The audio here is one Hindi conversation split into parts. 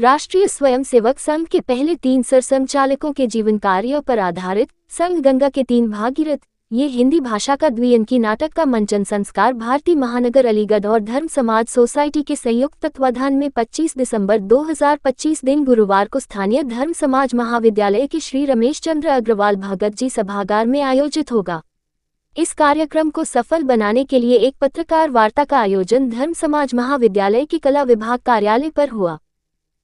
राष्ट्रीय स्वयंसेवक संघ के पहले 3 सरसंघचालकों के जीवन कार्यों पर आधारित संघ गंगा के 3 भागीरथ ये हिंदी भाषा का द्विअंकी नाटक का मंचन संस्कार भारती महानगर अलीगढ़ और धर्म समाज सोसाइटी के संयुक्त तत्वाधान में 25 दिसंबर 2025 दिन गुरुवार को स्थानीय धर्म समाज महाविद्यालय के श्री रमेश चंद्र अग्रवाल भगत जी सभागार में आयोजित होगा। इस कार्यक्रम को सफल बनाने के लिए एक पत्रकार वार्ता का आयोजन धर्म समाज महाविद्यालय के कला विभाग कार्यालय पर हुआ।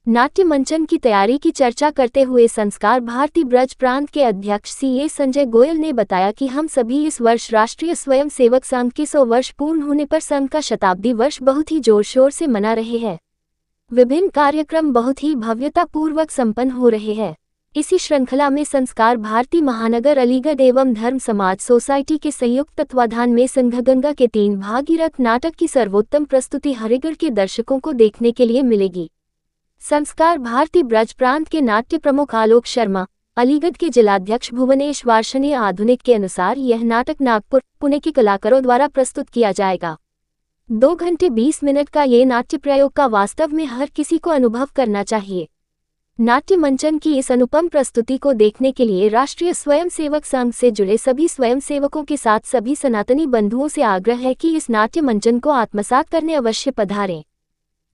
नाट्य मंचन की तैयारी की चर्चा करते हुए संस्कार भारती ब्रज प्रांत के अध्यक्ष सीए संजय गोयल ने बताया कि हम सभी इस वर्ष राष्ट्रीय स्वयंसेवक संघ के 100 वर्ष पूर्ण होने पर संघ का शताब्दी वर्ष बहुत ही जोर शोर से मना रहे हैं। विभिन्न कार्यक्रम बहुत ही भव्यतापूर्वक संपन्न हो रहे हैं। इसी श्रृंखला में संस्कार भारती महानगर अलीगढ़ एवं धर्म समाज सोसाइटी के संयुक्त तत्वाधान में संघ गंगा के 3 भागीरथ नाटक की सर्वोत्तम प्रस्तुति हरिगढ़ के दर्शकों को देखने के लिए मिलेगी। संस्कार भारती ब्रज प्रांत के नाट्य प्रमुख आलोक शर्मा, अलीगढ़ के जिलाध्यक्ष भुवनेश वार्षणीय आधुनिक के अनुसार यह नाटक नागपुर, पुणे के कलाकारों द्वारा प्रस्तुत किया जाएगा। 2 घंटे 20 मिनट का ये नाट्य प्रयोग का वास्तव में हर किसी को अनुभव करना चाहिए। नाट्य मंचन की इस अनुपम प्रस्तुति को देखने के लिए राष्ट्रीय स्वयंसेवक संघ से जुड़े सभी स्वयंसेवकों के साथ सभी सनातनी बंधुओं से आग्रह है कि इस नाट्य मंचन को आत्मसात करने अवश्य पधारें।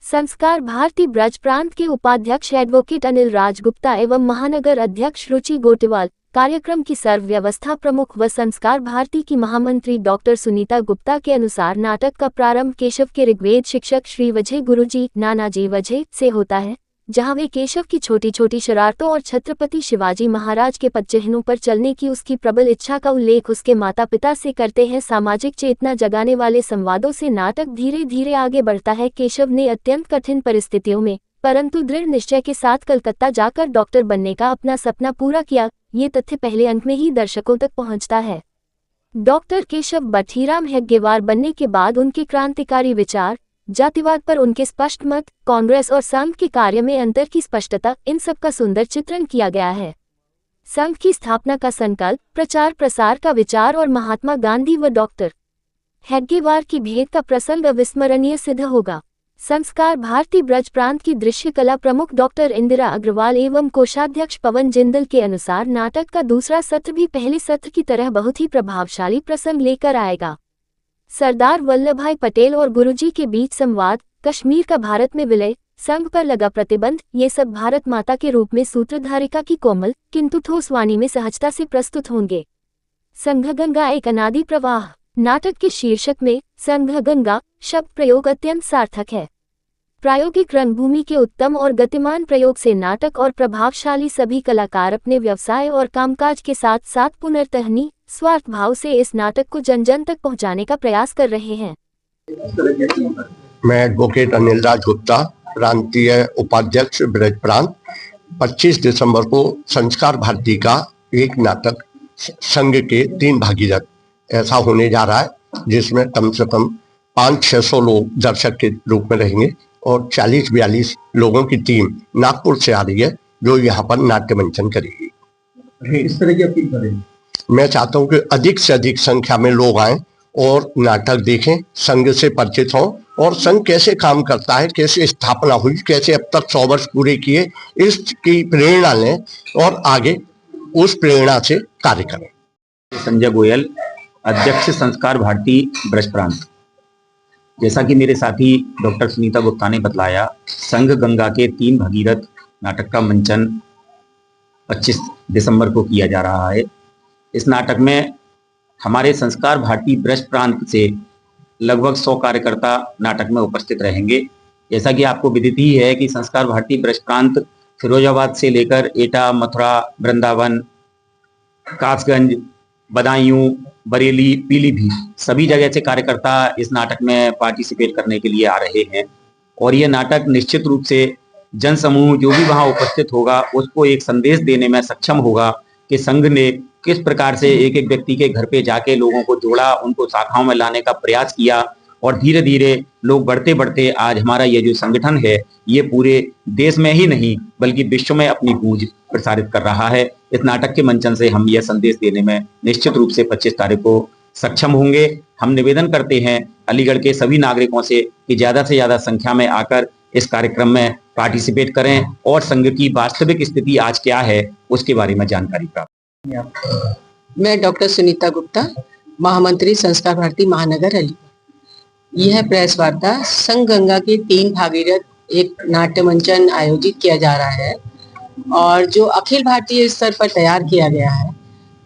संस्कार भारती ब्रज प्रांत के उपाध्यक्ष एडवोकेट अनिल राजगुप्ता एवं महानगर अध्यक्ष रुचि गोटेवाल, कार्यक्रम की सर्व व्यवस्था प्रमुख व संस्कार भारती की महामंत्री डॉक्टर सुनीता गुप्ता के अनुसार नाटक का प्रारंभ केशव के ऋग्वेद शिक्षक श्री वजह गुरुजी नानाजी वजह से होता है, जहां वे केशव की छोटी छोटी शरारतों और छत्रपति शिवाजी महाराज के पदचिह्नों पर चलने की उसकी प्रबल इच्छा का उल्लेख उसके माता पिता से करते हैं। सामाजिक चेतना जगाने वाले संवादों से नाटक धीरे धीरे आगे बढ़ता है। केशव ने अत्यंत कठिन परिस्थितियों में परंतु दृढ़ निश्चय के साथ कलकत्ता जाकर डॉक्टर बनने का अपना सपना पूरा किया। ये तथ्य पहले अंक में ही दर्शकों तक पहुंचता है। डॉक्टर केशव बठीराम हेग्गेवार बनने के बाद उनके क्रांतिकारी विचार, जातिवाद पर उनके स्पष्ट मत, कांग्रेस और संघ के कार्य में अंतर की स्पष्टता, इन सब का सुंदर चित्रण किया गया है। संघ की स्थापना का संकल्प, प्रचार प्रसार का विचार और महात्मा गांधी व डॉक्टर हेग्गेवार की भेंट का प्रसंग अविस्मरणीय सिद्ध होगा। संस्कार भारती ब्रज प्रांत की दृश्य कला प्रमुख डॉक्टर इंदिरा अग्रवाल एवं कोषाध्यक्ष पवन जिंदल के अनुसार नाटक का दूसरा सत्र भी पहले सत्र की तरह बहुत ही प्रभावशाली प्रसंग लेकर आएगा। सरदार वल्लभभाई पटेल और गुरुजी के बीच संवाद, कश्मीर का भारत में विलय, संघ पर लगा प्रतिबंध, ये सब भारत माता के रूप में सूत्रधारिका की कोमल किंतु ठोस वाणी में सहजता से प्रस्तुत होंगे। संघ गंगा एक अनादि प्रवाह। नाटक के शीर्षक में संघ गंगा शब्द प्रयोग अत्यंत सार्थक है। प्रायोगिक रंगभूमि के उत्तम और गतिमान प्रयोग से नाटक और प्रभावशाली सभी कलाकार अपने व्यवसाय और कामकाज के साथ साथ पुनर्तहनी स्वार्थ भाव से इस नाटक को जन जन तक पहुंचाने का प्रयास कर रहे हैं। मैं एडवोकेट अनिल राजगुप्ता, प्रांतीय उपाध्यक्ष ब्रज प्रांत। 25 दिसंबर को संस्कार भारती का एक नाटक संघ के 3 भागीरथ ऐसा होने जा रहा है, जिसमें कम से कम 500-600 लोग दर्शक के रूप में रहेंगे और 40-42 लोगों की टीम नागपुर से आ रही है जो यहाँ पर नाट्य मंचन करेगी। इस तरह की अपील करेंगे। मैं चाहता हूँ कि अधिक से अधिक संख्या में लोग आएं और नाटक देखें, संघ से परिचित हों और संघ कैसे काम करता है, कैसे स्थापना हुई, कैसे अब तक 100 वर्ष पूरे किए, इसकी प्रेरणा लें और आगे उस प्रेरणा से कार्य करें। संजय गोयल, अध्यक्ष संस्कार भारती ब्रज प्रांत। जैसा कि मेरे साथी डॉक्टर सुनीता गुप्ता ने बतलाया, संघ गंगा के 3 भगीरथ नाटक का मंचन 25 दिसंबर को किया जा रहा है। इस नाटक में हमारे संस्कार भारती ब्रज प्रांत से लगभग 100 कार्यकर्ता नाटक में उपस्थित रहेंगे। जैसा कि आपको विदित ही है कि संस्कार भारती ब्रज प्रांत फिरोजाबाद से लेकर एटा, मथुरा, वृंदावन, कासगंज, बदायूं, बरेली, पीलीभीत सभी जगह से कार्यकर्ता इस नाटक में पार्टिसिपेट करने के लिए आ रहे हैं और ये नाटक निश्चित रूप से जन समूह जो भी वहां उपस्थित होगा उसको एक संदेश देने में सक्षम होगा कि संघ ने किस प्रकार से एक एक व्यक्ति के घर पे जाके लोगों को जोड़ा, उनको शाखाओं में लाने का प्रयास किया और धीरे धीरे लोग बढ़ते बढ़ते आज हमारा ये जो संगठन है ये पूरे देश में ही नहीं बल्कि विश्व में अपनी गूंज प्रसारित कर रहा है। इस नाटक के मंचन से हम यह संदेश देने में निश्चित रूप से 25 तारीख को सक्षम होंगे। हम निवेदन करते हैं अलीगढ़ के सभी नागरिकों से कि ज्यादा से ज्यादा संख्या में आकर इस कार्यक्रम में पार्टिसिपेट करें और संघ की वास्तविक स्थिति आज क्या है उसके बारे में जानकारी प्राप्त। मैं डॉक्टर सुनीता गुप्ता, महामंत्री संस्कार भारती महानगर अलीगढ़। यह प्रेस वार्ता संघ गंगा के 3 भागीरथ एक नाट्य मंचन आयोजित किया जा रहा है और जो अखिल भारतीय स्तर पर तैयार किया गया है।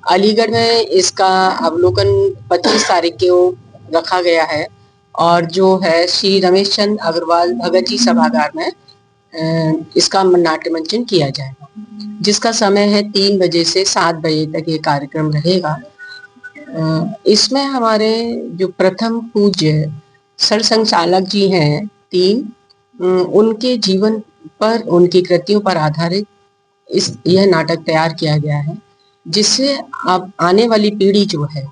अलीगढ़ में इसका अवलोकन 25 तारीख को रखा गया है और जो है श्री रमेश चंद्र अग्रवाल भगत जी सभागार में इसका नाट्य मंचन किया जाएगा, जिसका समय है 3 बजे से 7 बजे तक ये कार्यक्रम रहेगा। इसमें हमारे जो प्रथम पूज्य सरसंघचालक जी हैं 3, उनके जीवन पर, उनकी कृतियों पर आधारित यह नाटक तैयार किया गया है, जिससे अब आने वाली पीढ़ी जो है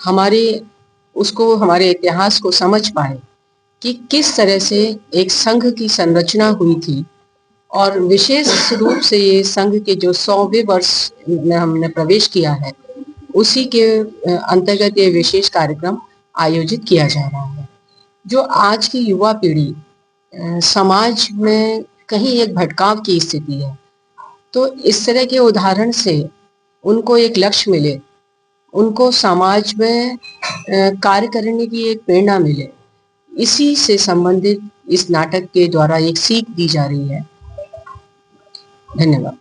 हमारे इतिहास को समझ पाए कि किस तरह से एक संघ की संरचना हुई थी और विशेष रूप से ये संघ के जो 100वें वर्ष में हमने प्रवेश किया है, उसी के अंतर्गत ये विशेष कार्यक्रम आयोजित किया जा रहा है। जो आज की युवा पीढ़ी समाज में कहीं एक भटकाव की स्थिति है, तो इस तरह के उदाहरण से उनको एक लक्ष्य मिले, उनको समाज में कार्य करने की एक प्रेरणा मिले, इसी से संबंधित इस नाटक के द्वारा एक सीख दी जा रही है। धन्यवाद।